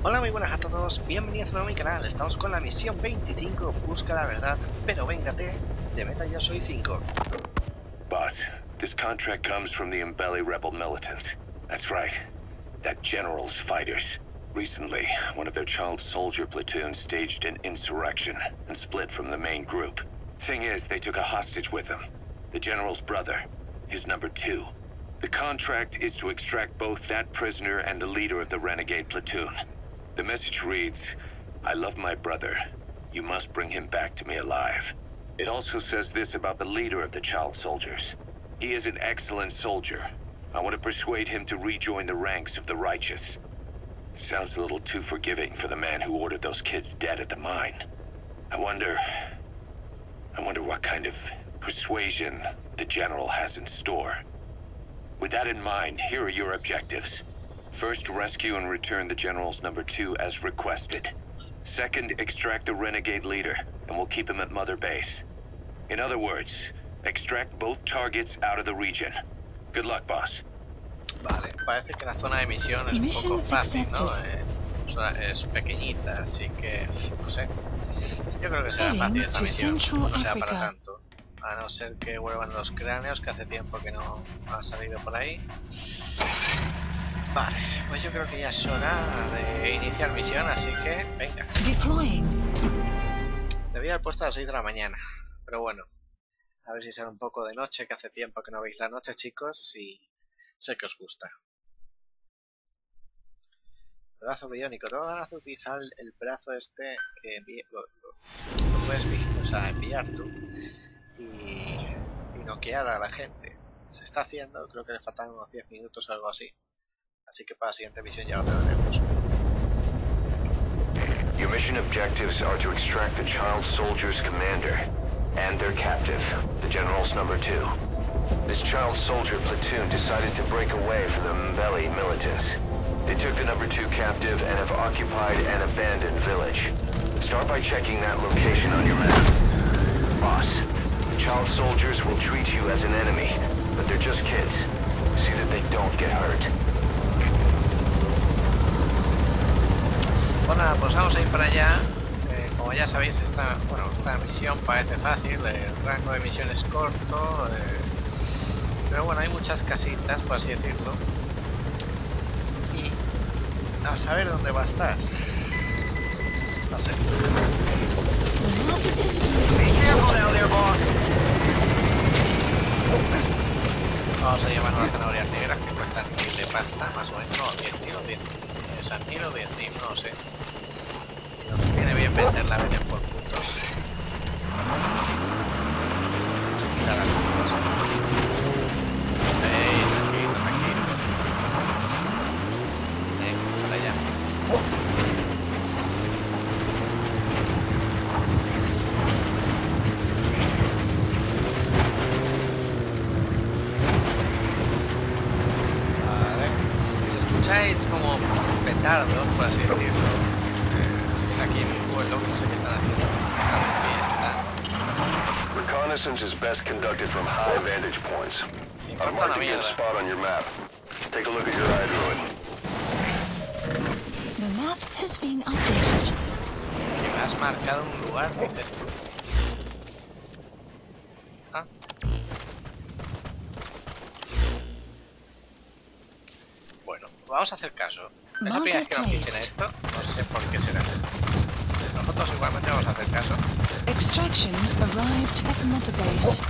Hola, muy buenas a todos, bienvenidos de nuevo a mi canal. Estamos con la misión 25, busca la verdad, pero véngate, de meta yo soy 5. Boss, this contract comes from the Mbeli rebel militants. That's right, that general's fighters. Recently, one of their child soldier platoons staged an insurrection and split from the main group. Thing is, they took a hostage with them. The general's brother, his number 2. The contract is to extract both that prisoner and the leader of the renegade platoon. The message reads, I love my brother. You must bring him back to me alive. It also says this about the leader of the child soldiers. He is an excellent soldier. I want to persuade him to rejoin the ranks of the righteous. Sounds a little too forgiving for the man who ordered those kids dead at the mine. I wonder what kind of persuasion the general has in store. With that in mind, here are your objectives. First, rescue and return the general's number 2 as requested. Second, extract the renegade leader, and we'll keep him at Mother Base. In other words, extract both targets out of the region. Good luck, boss. Vale, parece que la zona de misión es un poco fácil, ¿no? Es pequeñita, así que, no sé. Yo creo que será fácil esta misión, no será para tanto. A no ser que vuelvan los cráneos, que hace tiempo que no han salido por ahí. Vale, pues yo creo que ya es hora de iniciar misión, así que venga. Debía haber puesto a las 6 de la mañana, pero bueno. A ver si será un poco de noche, que hace tiempo que no veis la noche, chicos, y sé que os gusta. Brazo biónico. Tengo ganas de utilizar el brazo este que lo puedes enviar tú y noquear a la gente. Se está haciendo, creo que le faltan unos 10 minutos o algo así. Así que para la siguiente misión ya lo veremos. Your mission objectives are to extract the child soldier's commander and their captive, the general's number 2. This child soldier platoon decided to break away from the Mbeli militants. They took the number 2 captive and have occupied an abandoned village. Start by checking that location on your map. Boss, the child soldiers will treat you as an enemy, but they're just kids. See that they don't get hurt. Bueno, pues vamos a ir para allá. Como ya sabéis, esta misión parece fácil, el rango de misión es corto, pero bueno, hay muchas casitas, por así decirlo, y a saber dónde va a estar. No sé. Vamos a llevarnos las zanahorias negras que cuestan 1000 de pasta, más o menos, no, 10.000 o 10.000, o sea, 1000 o 10.000, no sé. Nos viene bien venderla, vender por puntos. Quitar las cosas. Tranquilo, tranquilo. Para allá. Vale. Si escucháis como petardos, por así decirlo. Aquí en mi pueblo, no sé qué están haciendo. Reconnaissance is best conducted from high vantage points. I've marked a good spot on your map. Take a look at your iDroid. The map has been updated. Que me has marcado un lugar, dices tú. Ah. Bueno, vamos a hacer caso. Es la primera vez que nos dicen esto, no sé por qué será. Nosotros igualmente vamos a hacer caso. Extraction arrived at Mother Base.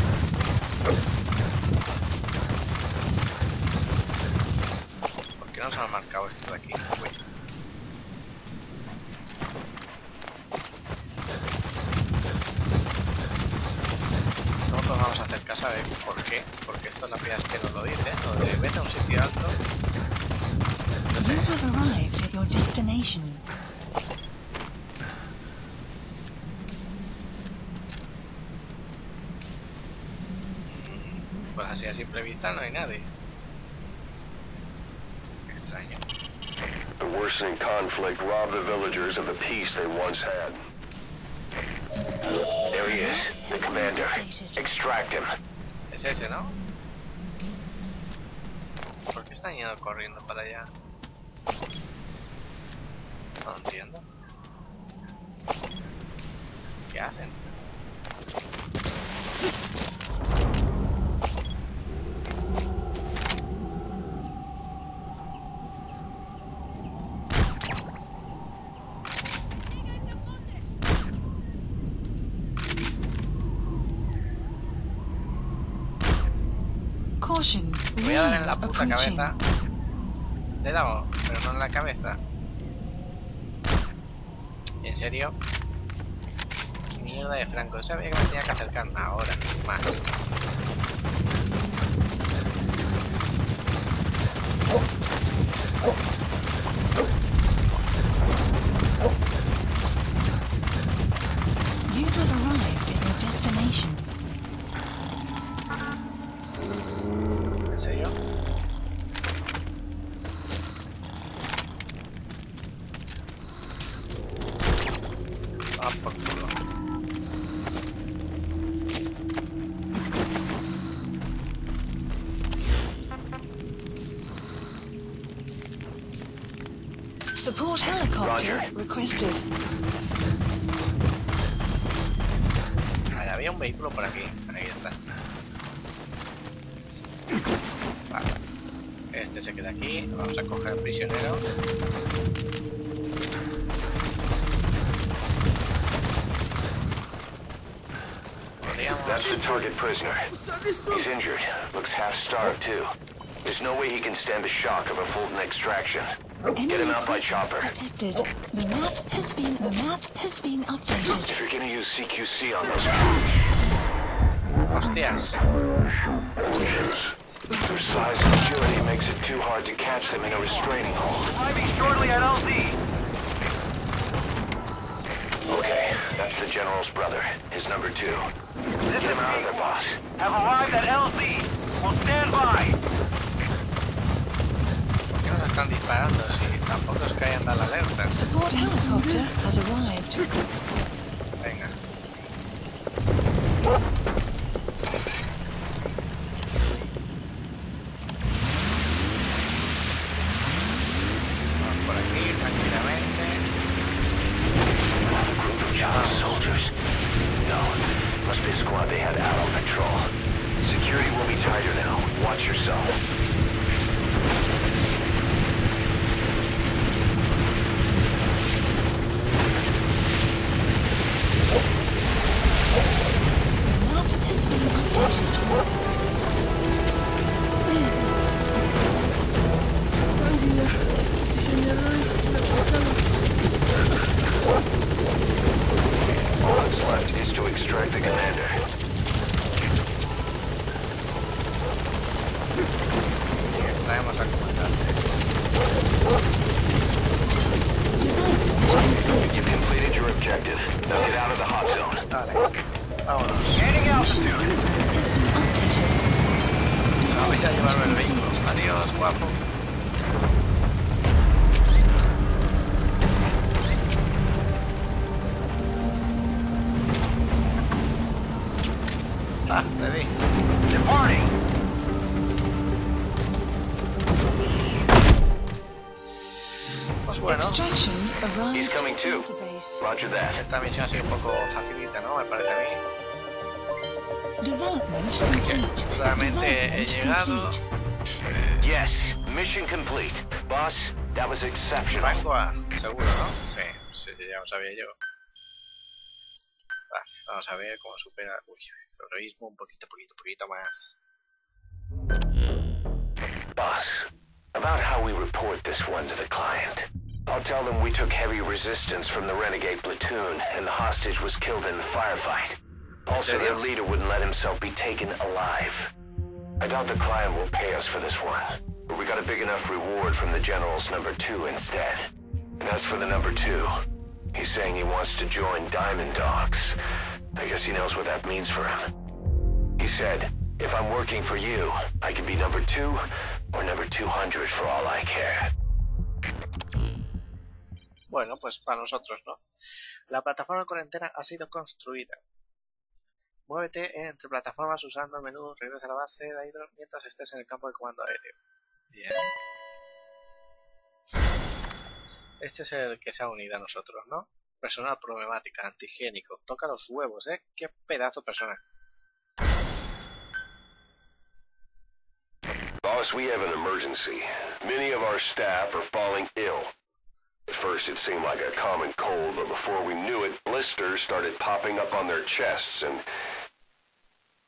¿Por qué no nos han marcado esto de aquí? Uy. Nosotros vamos a hacer caso a ver por qué. Porque esto es la primera vez que nos lo dice. Lo de vete a un sitio alto. No sé. You have arrived at your destination. Pues así a simple vista no hay nadie. Extraño. The worsening conflict robbed the villagers of the peace they once had. There he is, the commander. Extract him. Es ese, ¿no? ¿Por qué están yendo corriendo para allá? entiendo. ¿Qué hacen? Caution. Voy a dar en Rain la puta approaching. cabeza. Le he dado, pero no en la cabeza. ¿En serio? ¿Qué mierda de Franco? Sabía que me tenía que acercar ahora, más. You have arrived at your destination. ¿En serio? Ah, por culo. Support helicopter requested. Vale, había un vehículo por aquí. Ahí está. Vale. Este se queda aquí. Vamos a coger el prisionero. That's the target prisoner. He's injured. Looks half-starved, too. There's no way he can stand the shock of a Fulton extraction. Get him out by chopper. Detected. The map has been updated. If you're gonna use CQC on those... Hostias. Their size and agility makes it too hard to catch them in a restraining hold. Arriving shortly at LZ. Okay, that's the General's brother, his number 2. This Get is him out of there, Eagle. boss. Have arrived at LZ. Will stand by. ¿Por qué nos están disparando si tampoco es que hayan dado la alerta? Support helicopter has arrived. Venga. Vamos por aquí tranquilamente. Another group of Jawas soldiers? No, must be a squad they had out on patrol. Security will be tighter now. Watch yourself. The map has been updated. All that's left is to extract the commander. Y extraemos al comandante. You completed your objective. Now get out of the hot zone. Vale. Vámonos. Gaining altitude. No, voy a llevarme el vehículo. Adiós, guapo. Ah, ready. Departing. Pues bueno, Extraction arrived He's coming too. at the base. Roger that. esta misión ha sido un poco facilita, ¿no? Me parece a mí. Development complete. Solamente he llegado. Complete. Yes, mission complete. Boss, that was exceptional. Rango A, seguro, ¿no? Sí, sí, ya lo sabía yo. Vale, vamos a ver cómo supera. Uy, el heroísmo un poquito más. Boss, about how we report this one to the client. I'll tell them we took heavy resistance from the renegade platoon and the hostage was killed in the firefight. Also, their leader wouldn't let himself be taken alive. I doubt the client will pay us for this one, but we got a big enough reward from the General's number 2 instead. And as for the number 2, he's saying he wants to join Diamond Dogs. I guess he knows what that means for him. He said, if I'm working for you, I can be number 2 or number 200 for all I care. Bueno, pues para nosotros, ¿no? La plataforma cuarentena ha sido construida. Muévete entre plataformas usando el menú, regresa a la base de hidro mientras estés en el campo de comando aéreo. Bien. Este es el que se ha unido a nosotros, ¿no? Personal problemática, antihigiénico. Toca los huevos, ¿eh? Qué pedazo de persona. Boss, we have an emergency. Many of our staff are falling ill. At first it seemed like a common cold, but before we knew it, blisters started popping up on their chests and...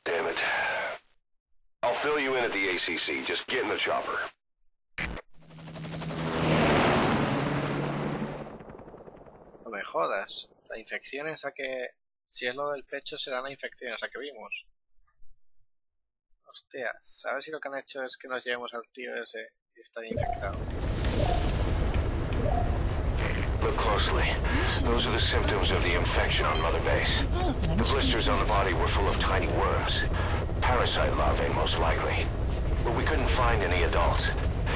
Damn it. I'll fill you in at the ACC. Just get in the chopper. No me jodas. La infección esa que... Si es lo del pecho será la infección esa que vimos. Hostia, ¿sabes si lo que han hecho es que nos llevemos al tío ese y está infectado? Look closely. Those are the symptoms of the infection on Mother Base. The blisters on the body were full of tiny worms. Parasite larvae, most likely. But we couldn't find any adults.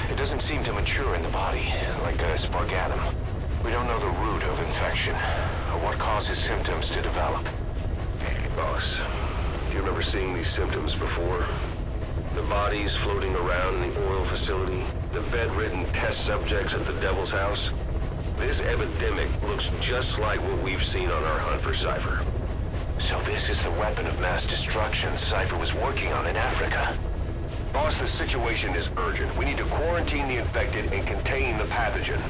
It doesn't seem to mature in the body, like a spargatum. We don't know the root of infection, or what causes symptoms to develop. Boss, do you remember seeing these symptoms before? The bodies floating around in the oil facility, the bedridden test subjects at the Devil's House. This epidemic looks just like what we've seen on our hunt for Cypher. So this is the weapon of mass destruction Cypher was working on in Africa. Boss, the situation is urgent. We need to quarantine the infected and contain the pathogen.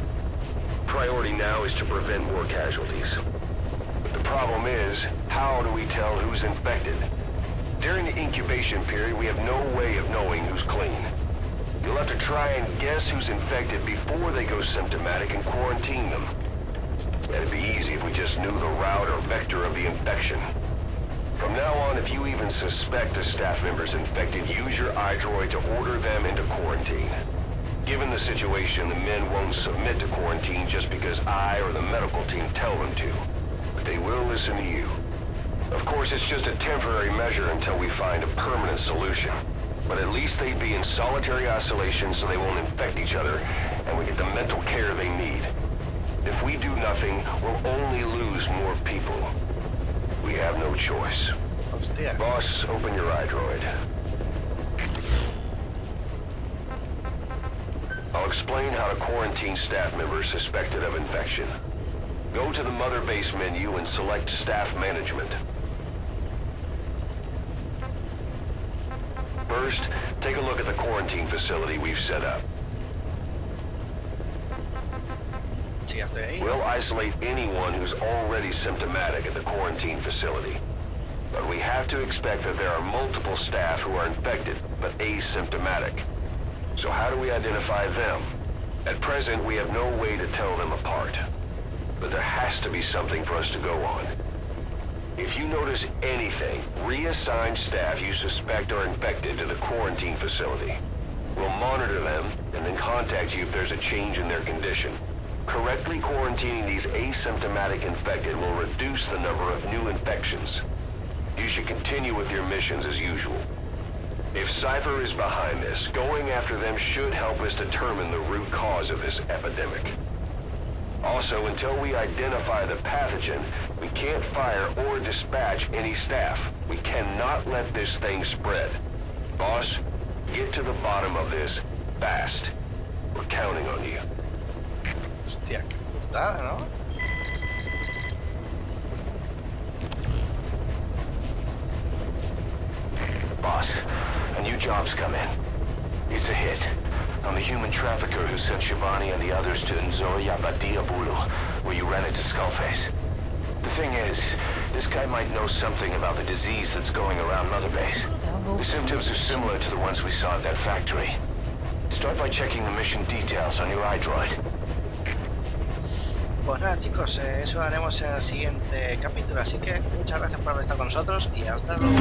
Priority now is to prevent more casualties. But the problem is, how do we tell who's infected? During the incubation period, we have no way of knowing who's clean. You'll have to try and guess who's infected before they go symptomatic and quarantine them. That'd be easy if we just knew the route or vector of the infection. From now on, if you even suspect a staff member's infected, use your iDroid to order them into quarantine. Given the situation, the men won't submit to quarantine just because I or the medical team tell them to. But they will listen to you. Of course, it's just a temporary measure until we find a permanent solution. But at least they'd be in solitary isolation so they won't infect each other, and we get the mental care they need. If we do nothing, we'll only lose more people. We have no choice. Hostias. Boss, open your iDroid. I'll explain how to quarantine staff members suspected of infection. Go to the Mother Base menu and select Staff Management. First, take a look at the quarantine facility we've set up. Sí, hasta ahí. We'll isolate anyone who's already symptomatic at the quarantine facility. But we have to expect that there are multiple staff who are infected, but asymptomatic. So how do we identify them? At present, we have no way to tell them apart. But there has to be something for us to go on. If you notice anything, reassign staff you suspect are infected to the quarantine facility. We'll monitor them and then contact you if there's a change in their condition. Correctly quarantining these asymptomatic infected will reduce the number of new infections. You should continue with your missions as usual. If Cypher is behind this, going after them should help us determine the root cause of this epidemic. Also, until we identify the pathogen, we can't fire or dispatch any staff. We cannot let this thing spread. Boss, get to the bottom of this fast. We're counting on you. Hostia, qué putada, ¿no? Boss, a new job's come in. It's a hit. On the human trafficker who sent Shivani and the others to Nzoya Badia Bulu, where you ran into Skullface. The thing is, this guy might know something about the disease that's going around Mother Base. The symptoms are similar to the ones we saw at that factory. Start by checking the mission details on your iDroid. Pues nada chicos, eso haremos en el siguiente capítulo, así que muchas gracias por haber estado con nosotros y hasta luego.